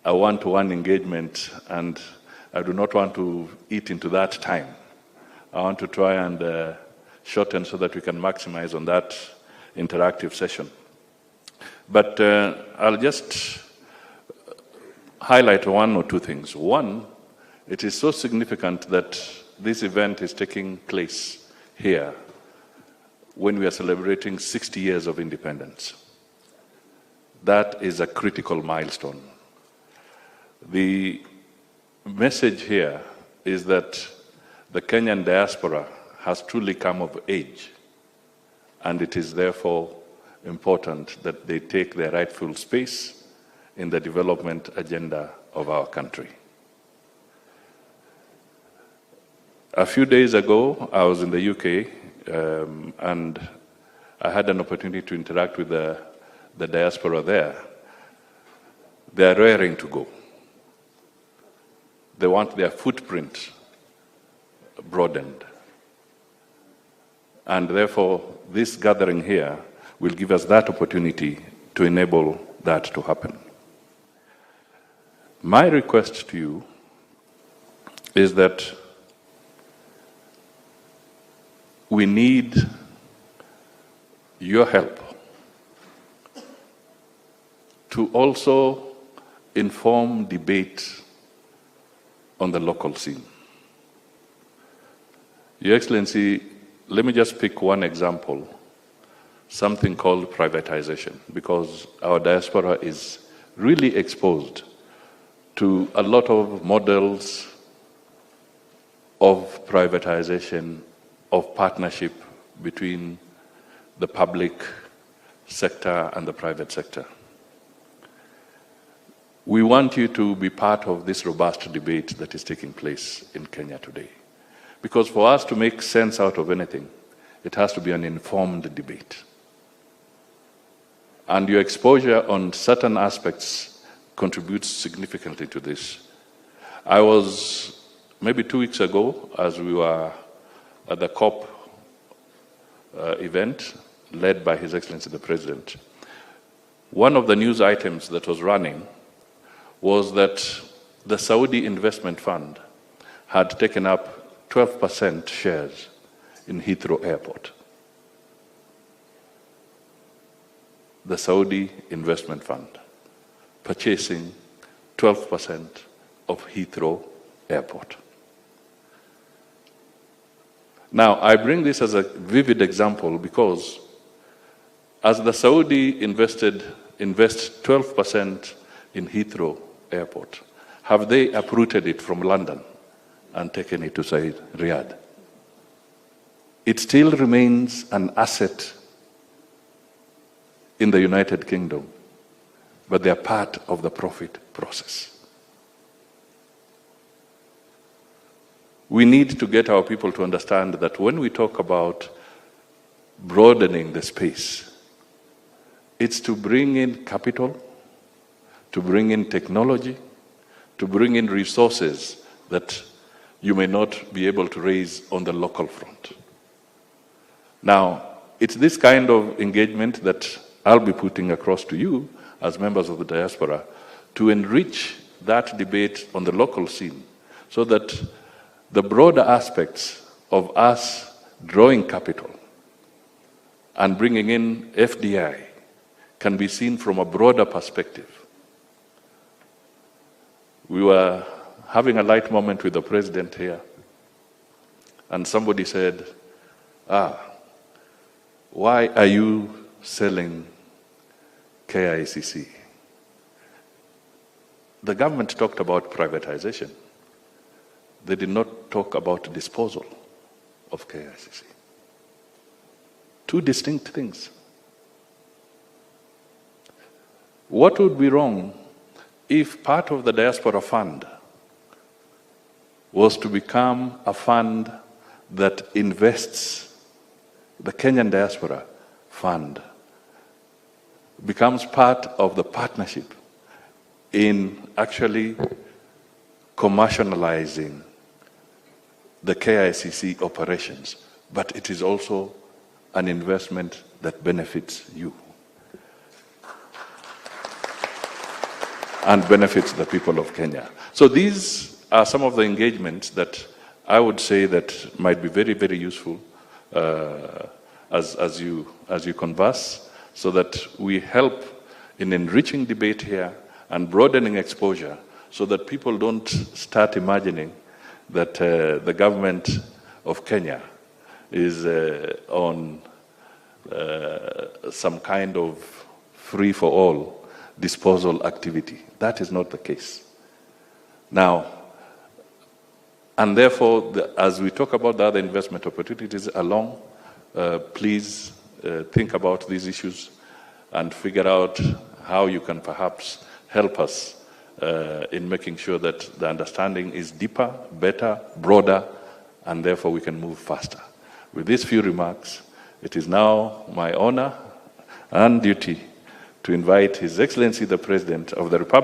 a one-to-one engagement, and I do not want to eat into that time. I want to try and shorten so that we can maximize on that interactive session. But I'll just highlight one or two things. One, it is so significant that this event is taking place here when we are celebrating 60 years of independence. That is a critical milestone. The message here is that the Kenyan diaspora has truly come of age, and it is therefore important that they take their rightful space in the development agenda of our country. A few days ago, I was in the UK, and I had an opportunity to interact with the diaspora there. They are raring to go. They want their footprint broadened. And therefore, this gathering here will give us that opportunity to enable that to happen. My request to you is that we need your help to also inform debate on the local scene. Your Excellency, let me just pick one example, something called privatization, because our diaspora is really exposed to a lot of models of privatization, of partnership between the public sector and the private sector. We want you to be part of this robust debate that is taking place in Kenya today. Because for us to make sense out of anything, it has to be an informed debate. And your exposure on certain aspects contributes significantly to this. I was, maybe 2 weeks ago, as we were at the COP event, led by His Excellency the President, one of the news items that was running was that the Saudi Investment Fund had taken up 12% shares in Heathrow Airport. The Saudi Investment Fund purchasing 12% of Heathrow Airport. Now, I bring this as a vivid example because as the Saudi invest 12% in Heathrow Airport, have they uprooted it from London and taken it to Riyadh? It still remains an asset in the United Kingdom, but they are part of the profit process. We need to get our people to understand that when we talk about broadening the space, it's to bring in capital, to bring in technology, to bring in resources that you may not be able to raise on the local front. Now, it's this kind of engagement that I'll be putting across to you as members of the diaspora to enrich that debate on the local scene so that the broader aspects of us drawing capital and bringing in FDI can be seen from a broader perspective. We were having a light moment with the president here, and somebody said, why are you selling KICC? The government talked about privatization. They did not talk about disposal of KICC. Two distinct things. What would be wrong if part of the diaspora fund was to become a fund that invests, the Kenyan diaspora fund becomes part of the partnership in actually commercializing the KICC operations, but it is also an investment that benefits you. and benefits the people of Kenya. So these are some of the engagements that I would say that might be very, very useful as you converse, so that we help in enriching debate here and broadening exposure, so that people don't start imagining that the government of Kenya is on some kind of free-for-all disposal activity. That is not the case. Now, and therefore, as we talk about the other investment opportunities along, please think about these issues and figure out how you can perhaps help us in making sure that the understanding is deeper, better, broader, and therefore we can move faster. With these few remarks, it is now my honor and duty to invite His Excellency the President of the Republic